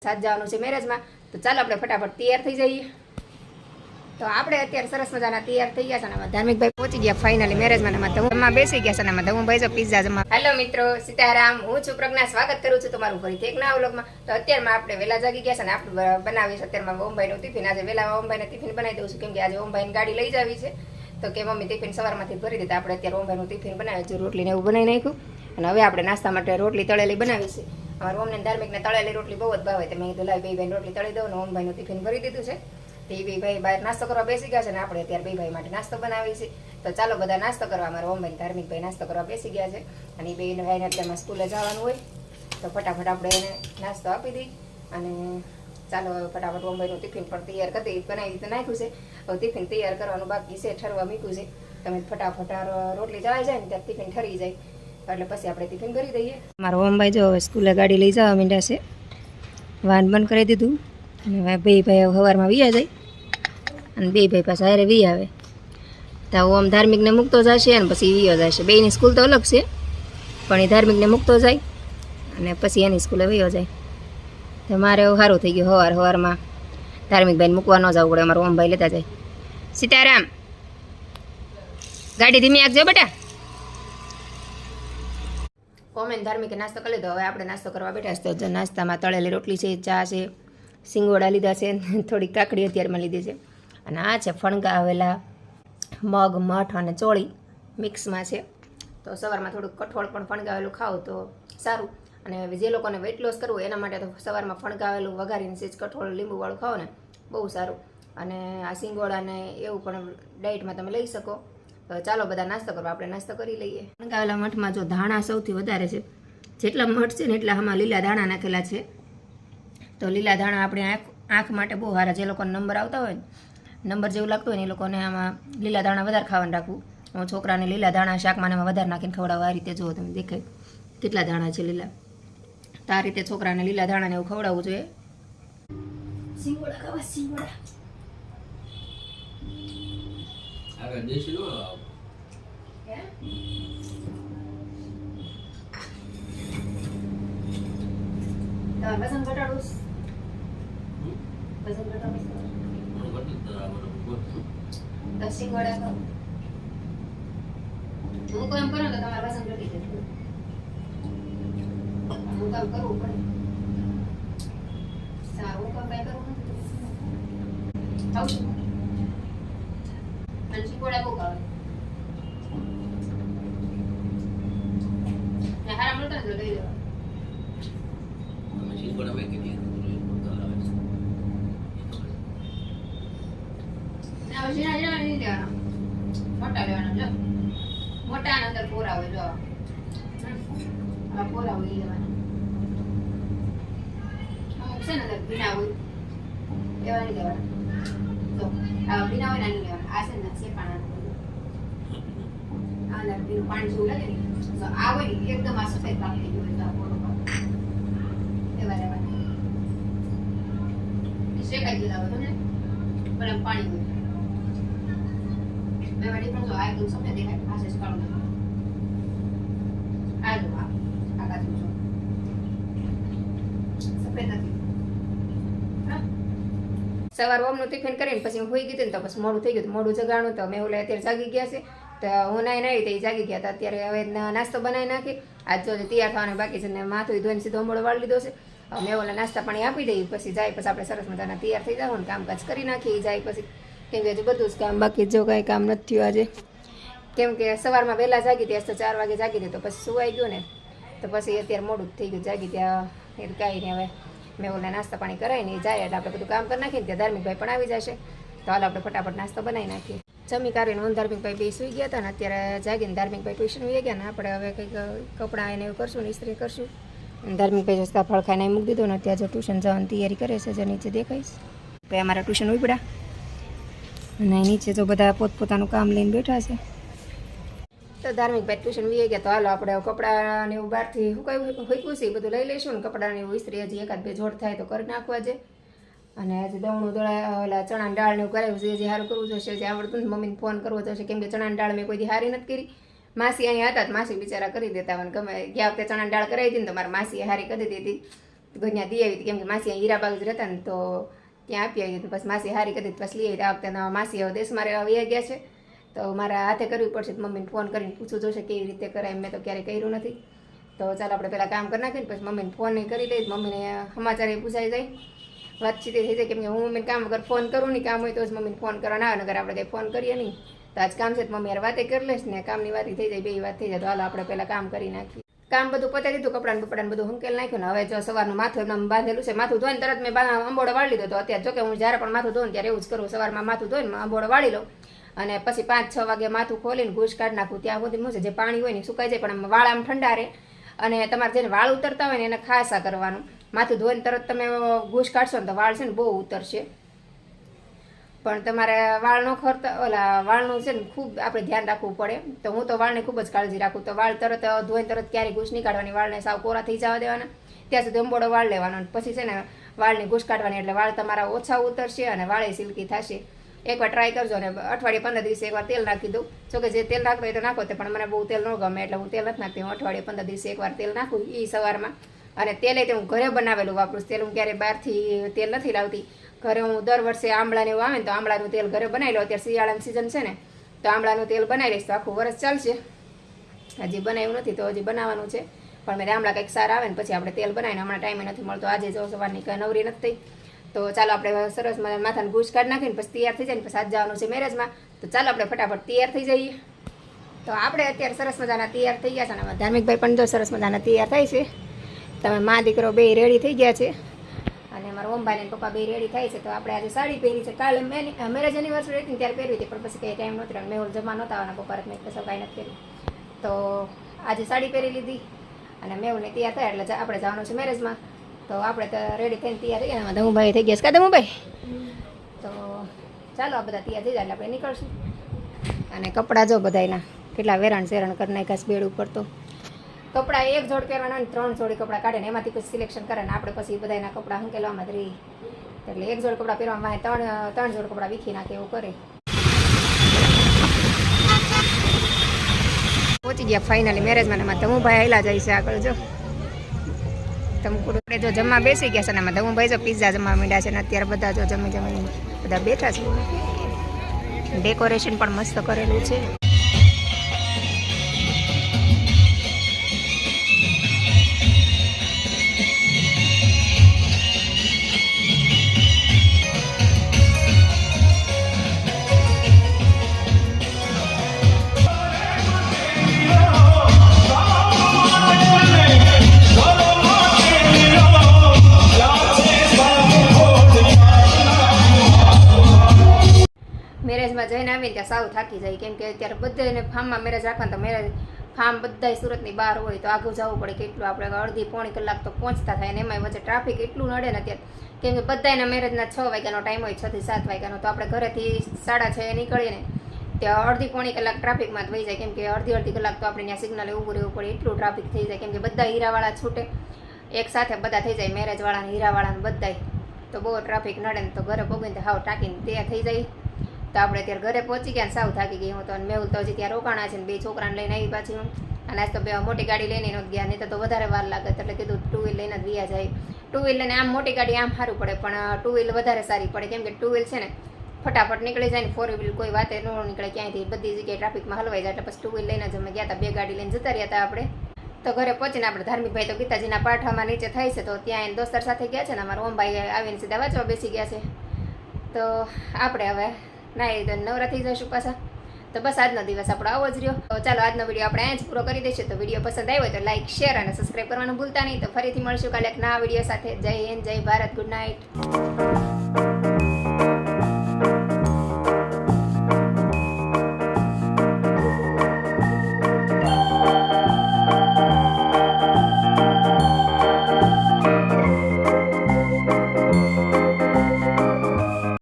સાત જવાનું છે મેરેજમાં. તો ચાલો આપણે ફટાફટ તૈયાર થઈ જઈએ. તો આપણે અત્યારે સરસ મજાના તૈયાર થઈ ગયા છે અને ધાર્મિકભાઈ પહોંચી ગયા ફાઇનલી મેરેજમાં. ધમમાં બેસી ગયા છે અને ધમભાઈ જો પિઝા જમવા. હેલો મિત્રો, સીતારામ. હું છું પ્રજ્ઞા, સ્વાગત કરું છું તમારું ફરીથી એક નવા વ્લોગમાં. તો અત્યારમાં આપણે વહેલા જાગી ગયા છે અને આપણે બનાવીએ છીએ અત્યારમાં ઓમભાઈનું ટિફિન. આજે વહેલા ઓમભાઈને ટિફિન બનાવી દઉં છું કેમ કે આજે ઓમભાઈને ગાડી લઈ જાવી છે. તો કે મમ્મી ટિફિન સવારમાંથી ભરી દીધા. આપણે અત્યારે ઓમભાઈનું ટિફિન બનાવ્યું છે, રોટલીને એવું બનાવી નાખ્યું. અને હવે આપણે નાસ્તા માટે રોટલી તળેલી બનાવી છે. અમારા ઓમને ધાર્મિકને તળેલી રોટલી બહુ જ ભાવે. તો મેં કીધું લાવી બે ભાઈ રોટલી તળી દઉં ને ઓમભાઈનું ટિફિન ભરી દીધું છે. તો એ બે ભાઈ બહાર નાસ્તો કરવા બેસી ગયા છે ને આપણે અત્યારે બે ભાઈ માટે નાસ્તો બનાવી છે. તો ચાલો બધા નાસ્તો કરવા. અમારા ઓમભાઈ ધાર્મિકભાઈ નાસ્તો કરવા બેસી ગયા છે અને એ બે ભાઈને અત્યારમાં સ્કૂલે જવાનું હોય. તો ફટાફટ આપણે એને નાસ્તો આપી દઈ અને ચાલો ફટાફટ ઓમભાઈનું ટિફિન પણ તૈયાર કરી બનાવી તો નાખ્યું છે. હવે ટિફિન તૈયાર કરવાનું બાકી છે, ઠરવા મૂક્યું છે. તમે ફટાફટ રોટલી ચડાઈ જાય ને ત્યારે ટિફિન ઠરી જાય એટલે પછી આપણે ટિફિન ભરી દઈએ. મારો ઓમભાઈ જો હવે સ્કૂલે ગાડી લઈ જવા માંડ્યા છે. વાન બંધ કરી દીધું અને બે ભાઈ સવારમાં વી જાય અને બે ભાઈ પાસે હારે વી આવે. તો ઓમ ધાર્મિકને મૂકતો જશે અને પછી વીયો જશે. બેની સ્કૂલ તો અલગ છે પણ એ ધાર્મિકને મૂકતો જાય અને પછી એની સ્કૂલે વીયો જાય. તો મારે એવું સારું થઈ ગયું, સવારમાં ધાર્મિકભાઈને મૂકવા ન જવું પડે, અમારો ઓમભાઈ લેતા જાય. સીતારામ, ગાડી ધીમી આપજો બેટા. ઓમેન ધાર્મિકે નાસ્તો કરી લીધો. હવે આપણે નાસ્તો કરવા બેઠા છે. નાસ્તામાં તળેલી રોટલી છે, ચા છે, સિંગોડા લીધા છે, થોડી કાકડી અત્યારમાં લીધી છે અને આ છે ફણગા આવેલા મગ, મઠ અને ચોળી મિક્સમાં છે. તો સવારમાં થોડુંક કઠોળ પણ ફણગાવેલું ખાવ તો સારું. અને જે લોકોને વેઇટ લોસ કરવું એના માટે તો સવારમાં ફણગાવેલું વઘારીને સેજ કઠોળ લીંબુવાળું ખાઓ ને બહુ સારું. અને આ સિંગોડાને એવું પણ ડાયટમાં તમે લઈ શકો. તો ચાલો બધા નાસ્તો કરવા. આપણે નાસ્તો કરી લઈએ. ફણગાવેલા મઠમાં જો ધાણા સૌથી વધારે છે. જેટલા મઠ છે ને એટલા આમાં લીલા ધાણા નાખેલા છે. તો લીલા ધાણા આપણે આંખ માટે બહુ સારા. જે લોકોને નંબર આવતા હોય ને નંબર જેવું લાગતું હોય ને એ લોકોને આમાં લીલા ધાણા વધારે ખાવાનું રાખવું. હું છોકરાને લીલા ધાણા શાકમાં એમાં વધારે નાખીને ખવડાવવા. આ રીતે જુઓ તમે દેખાય કેટલા ધાણા છે લીલા. તો આ રીતે છોકરાને લીલા ધાણાને એવું ખવડાવવું જોઈએ. સિંગોડા ખાવા, સિંગોડા. આગળ દેશી લો વજન ઘટાડું, વજન ઘટાડું તો સિંગોડા ખાવ. હું કામ કરું તો તમારે વજન ઘટી જશે. હું કામ કરવું પડે. સારું કામ કઈ કરવું નથી. ખાવ છું અને સિંગોડા બહુ ખાવે. હારા મળતા ને લઈ લેવા. શીખવાડા મેં કીધી મોટા લેવાના જો મોટા અંદર પોરા હોય જો આ પોરા હોય લેવાના. અમુક છે ને અંદર ભીના હોય એવા નહીં લેવાના. જો આ ભીના હોય નાની લેવાના. આ છે ને શેપાણા આ અંદર ભીનું પાણી જેવું લાગે ને તો આ હોય ને એકદમ આ સફેદ પાક થઈ ગયું હોય પોરો એવા લેવાના. શેકાઈ ગયેલા હોય ને બરાબર પાણી હોય. मैं बड़ी पर जो आए तुम सबने देखा आशीष करो आ लो आप आका तुम जो सफेद નથી. સવાર ઓમનું ટિફિન કરીને પછી હું હોઈ ગઈ ને તો પછી મોડું થઈ ગયું. મોડું જગાણું તો મેં ઓલા અત્યારે જાગી ગયા છે. તો હું નાઈને આવી તો એ જાગી ગયા. તો અત્યારે હવે નાસ્તો બનાવી નાખી. આજ જો તૈયાર થવાનું બાકી છે ને માથું ધોઈને સીધો મોડો વાળી લીધો છે. મેં ઓલા નાસ્તા પાણી આપી દઈ પછી જાય પછી આપણે સરસ મજાના તૈયાર થઈ જાવ ને કામકાજ કરી નાખી જાય પછી. કેમ કે હજુ બધું જ કામ બાકી. જો કાંઈ કામ નથી થયું આજે કેમ કે સવારમાં વહેલા જાગી ત્યાં તો 4 વાગે જાગી હતી તો પછી સુવાઈ ગયું ને તો પછી અત્યારે મોડું થઈ ગયું. જાગી ત્યાં એ કાંઈ નહીં. હવે મેં ઓલા નાસ્તા પાણી કરાવીને એ જાય એટલે આપણે બધું કામ કરી નાખીને ત્યાં ધાર્મિકભાઈ પણ આવી જશે. તો હાલ આપણે ફટાફટ નાસ્તો બનાવી નાખીએ. જમી કાઢીને હું ધાર્મિકભાઈ બે સુઈ ગયા હતા ને અત્યારે જાગીને ધાર્મિકભાઈ ટ્યુશન વહી ગયા ને આપણે હવે કંઈક કપડાં એને એવું કરશું ને ઇસ્ત્રી કરશું. ધાર્મિકભાઈ જસ્તા ફળ ખાઈને મૂકી દીધું ને ત્યાં જો ટ્યુશન જવાની તૈયારી કરે છે. જે નીચે દેખાઈશ ભાઈ અમારા ટ્યુશન ઉપડ્યા અને નીચે તો બધા પોતપોતાનું કામ લઈને બેઠા છે. તો ધાર્મિકભાઈ ટ્યુશન વી ગયા. તો હાલો આપણે કપડાને એવું બહારથી હુકવું છે બધું લઈ લઈશું ને કપડાને એવું ઇસ્ત્રી હજી એકાદ બે જોડ થાય તો કરી નાખવા છે. અને હજી દવણું દળા ઓલા ચણાની દાળ ને એવું કરાવ્યું છે. જે સારું કરવું જોશે જે આવડતું ને મમ્મીને ફોન કરવો જોશે કેમ કે ચણાની દાળ મેં કોઈ દી હારી નથી કરી. માસી અહીંયા હતા માસી બિચારા કરી દેતા મને ગમે ગયા વખતે ચણાની દાળ કરાવી હતી ને તો મારા માસીએ હારી કરી દીધી. ત્યાં દઈ આવી કેમ કે માસી અહીંયા હીરાબાગ જ રહેતા ને તો ત્યાં આપી આવી તો પછી માસી હારી કરી પછી લઈ આવી આ વખતે માસી હવે દેશમાં રહેવા વહી ગયા છે તો મારા હાથે કરવી પડશે મમ્મીને ફોન કરીને પૂછવું જોશે કેવી રીતે કરાય મેં તો ક્યારેય કર્યું નથી તો ચાલો આપણે પહેલાં કામ કરી નાખીને પછી મમ્મીને ફોન કરી લઈએ મમ્મીને સમાચાર એ પૂછાઈ જાય વાતચીત થઈ જાય કેમ કે હું મમ્મીને કામ વગર ફોન કરું નહીં કામ હોય તો જ મમ્મીને ફોન કરવાના આવે નગર આપણે કંઈ ફોન કરીએ નહીં તો આજ કામ છે તો મમ્મી યાર વાતે કરી લઈશ ને કામની વાત થઈ જાય બે વાત થઈ જાય તો હાલો આપણે પહેલાં કામ કરી નાખીએ કામ બધું પતાવી દીધું કપડાને બપડાને બધું હંકેલ નાખ્યું ને હવે જો સવારનું માથું એમ બાંધેલું છે માથું ધોઈને તરત મેં અંબોડો વાળી લીધો તો અત્યારે જો કે હું જ્યારે પણ માથું ધોઉં ત્યારે એવું જ કરું સવારમાં માથું ધોઈને અંબોડો વાળી લઉં અને પછી 5-6 વાગે માથું ખોલીને ઘૂસ કાઢી નાખું ત્યાં સુધી શું છે જે પાણી હોય ને સુકાઈ જાય પણ વાળ આમ ઠંડા રહે અને તમારે જેને વાળ ઉતરતા હોય ને એને ખાસા કરવાનું માથું ધોઈને તરત તમે ઘૂસ કાઢશો ને તો વાળ છે ને બહુ ઉતરશે પણ તમારે વાળ ન ખરતા ઓલા વાળનું છે ને ખૂબ આપણે ધ્યાન રાખવું પડે તો હું તો વાળની ખૂબ જ કાળજી રાખું તો વાળ તરત ધોઈને તરત ક્યારેય ઘૂસ નહીં કાઢવાની વાળને સાવ કોરા થઈ જવા દેવાના ત્યાં સુધી અંબોડો વાળ લેવાનો પછી છે ને વાળની ઘૂસ કાઢવાની એટલે વાળ તમારા ઓછા ઉતરશે અને વાળે સિલ્કી થશે એકવાર ટ્રાય કરજો ને અઠવાડિયે 15 દિવસે એકવાર તેલ નાખી દઉં જોકે જે તેલ નાખતો હોય તો નાખો પણ મને બહુ તેલ ન ગમે એટલે હું તેલ નથી નાખતી હું અઠવાડિયે 15 દિવસે એકવાર તેલ નાખું એ સવારમાં અને તેલ તે હું ઘરે બનાવેલું વાપરું તેલ હું ક્યારેય બહારથી તેલ નથી લાવતી ઘરે હું દર વર્ષે આમળાને એવું આવે ને તો આમળાનું તેલ ઘરે બનાવી લો અત્યારે શિયાળાની સિઝન છે ને તો આમળાનું તેલ બનાવી લઈશ તો આખું વરસ ચાલશે હજી બનાવ્યું નથી તો હજી બનાવવાનું છે પણ મેં આમળા કંઈક સારા આવે ને પછી આપણે તેલ બનાવીને હમણાં ટાઈમે નથી મળતો આજે જો સવારની કંઈ નવરી નથી થઈ તો ચાલો આપણે સરસ માથાને ગૂંચ કાઢી નાખીને પછી તૈયાર થઈ જાય ને પછી આજ જવાનું છે મેરેજમાં તો ચાલો આપણે ફટાફટ તૈયાર થઈ જઈએ તો આપણે અત્યારે સરસ મજાના તૈયાર થઈ ગયા છે અને ધાર્મિકભાઈ પણ જો સરસ મજાના તૈયાર થાય છે તમે મા દીકરો બે રેડી થઈ ગયા છે અને મારા ઓમભાઈ ને પપ્પા બે રેડી થાય છે તો આપણે આજે સાડી પહેરી છે કાલે મેરેજ એનિવર્સરી હતી ત્યારે પહેરવી હતી પણ પછી કંઈ ટાઈમ નહોતો મેં જમા નહોતા આવવાના પપ્પા મેં કશું કાંઈ નથી કર્યું તો આજે સાડી પહેરી લીધી અને મેહુલને તૈયાર થયા એટલે આપણે જવાનું છે મેરેજમાં તો આપણે તો રેડી થઈને તૈયાર થઈ ગયા દમુભાઈ થઈ ગયા છે કા દમુભાઈ તો ચાલો આ બધા તૈયાર થઈ જાય એટલે આપણે નીકળશું અને કપડાં જો બધાયના કેટલા વેરણ શેરણ કરી નાખ્યા બેડ ઉપર તો કપડાં એક જોડ પહેરવાના ને 3 જોડી કપડાં કાઢે ને એમાંથી પછી સિલેક્શન કરે ને આપણે પછી બધાના કપડાં હંકેલવામાં જ રહી એટલે એક જોડ કપડાં પહેરવામાં ત્રણ જોડ કપડાં વીખી નાખે એવું કરે પહોંચી ગયા ફાઇનલી મેરેજમાં એમાં ધમુભાઈ આવેલા જાય છે આગળ જો આપણે જો જમવા બેસી ગયા છે ને એમાં ધમુભાઈ જો પિઝા જમવા માંડ્યા છે ને અત્યારે બધા જો જમી બધા બેઠા છે ડેકોરેશન પણ મસ્ત કરેલું છે મેરેજમાં જઈને આવીને ત્યાં સાવ થાકી જાય કેમ કે અત્યારે બધાને ફાર્મમાં મેરેજ રાખવાનું તો મેરેજ ફાર્મ બધા સુરતની બહાર હોય તો આગળ જવું પડે કેટલું આપણે અડધી પોણી કલાક તો પહોંચતા થાય અને એમાં વચ્ચે ટ્રાફિક એટલું નડે ને અત્યારે કેમ કે બધાના મેરેજના 6 વાગ્યાનો ટાઈમ હોય 6 થી 7 વાગ્યાનો તો આપણે ઘરેથી 6:30 નીકળીએ ને ત્યાં અડધી પોણી કલાક ટ્રાફિકમાં જ વહી જાય કેમ કે અડધી કલાક તો આપણે ત્યાં સિગ્નલે ઊભું રહેવું પડે એટલું ટ્રાફિક થઈ જાય કેમ કે બધા હીરાવાળા છૂટે એક સાથે બધા થઈ જાય મેરેજવાળાને હીરાવાળાને બધાય તો બહુ ટ્રાફિક નડે ને તો ઘરે પગીને હાવ ટાંકીને તૈયાર થઈ જાય તો આપણે અત્યારે ઘરે પહોંચી ગયા સાવ થાકી ગઈ હું તો મેહુલ તો હજી ત્યાં રોકાણા છે ને 2 છોકરાને લઈને આવી પાછી હું અને આજ તો બે મોટી ગાડી લઈને નહોતી ગયા નહીં તો વધારે વાર લાગે એટલે કીધું 2 વ્હીલ લઈને જ વ્યા જાય 2 વ્હીલ લઈને આમ મોટી ગાડી આમ સારું પડે પણ 2 વ્હીલ વધારે સારી પડે કેમ કે 2 વ્હીલ છે ને ફટાફટ નીકળી જાય ને 4 વ્હીલ કોઈ વાતે ન નીકળે ક્યાંયથી બધી જગ્યાએ ટ્રાફિકમાં હલવાઈ જાય એટલે પછી 2 વ્હીલ લઈને જ અમે ગયા હતા 2 ગાડી લઈને જતા રહ્યા હતા આપણે તો ઘરે પહોંચીને આપણે ધાર્મિકભાઈ તો ગીતાજીના પાઠમાં નીચે થાય છે તો ત્યાં એને દોસ્તર સાથે ગયા છે ને અમારા ઓમભાઈ આવીને સીધા વાંચવા બેસી ગયા છે તો આપણે હવે ના નવરા થઈ જઈશું પાછા તો બસ આજનો દિવસ આપણો આવો જ રહ્યો તો ચાલો આજનો વિડીયો આપણે અહીંયા જ પૂરો કરી દઈશું તો વિડીયો પસંદ આવ્યો તો લાઈક શેર અને સબસ્ક્રાઈબ કરવાનું ભૂલતા નહીં તો ફરીથી મળશું કાલે એક નવા વિડીયો સાથે જય હિન્દ જય ભારત ગુડ નાઇટ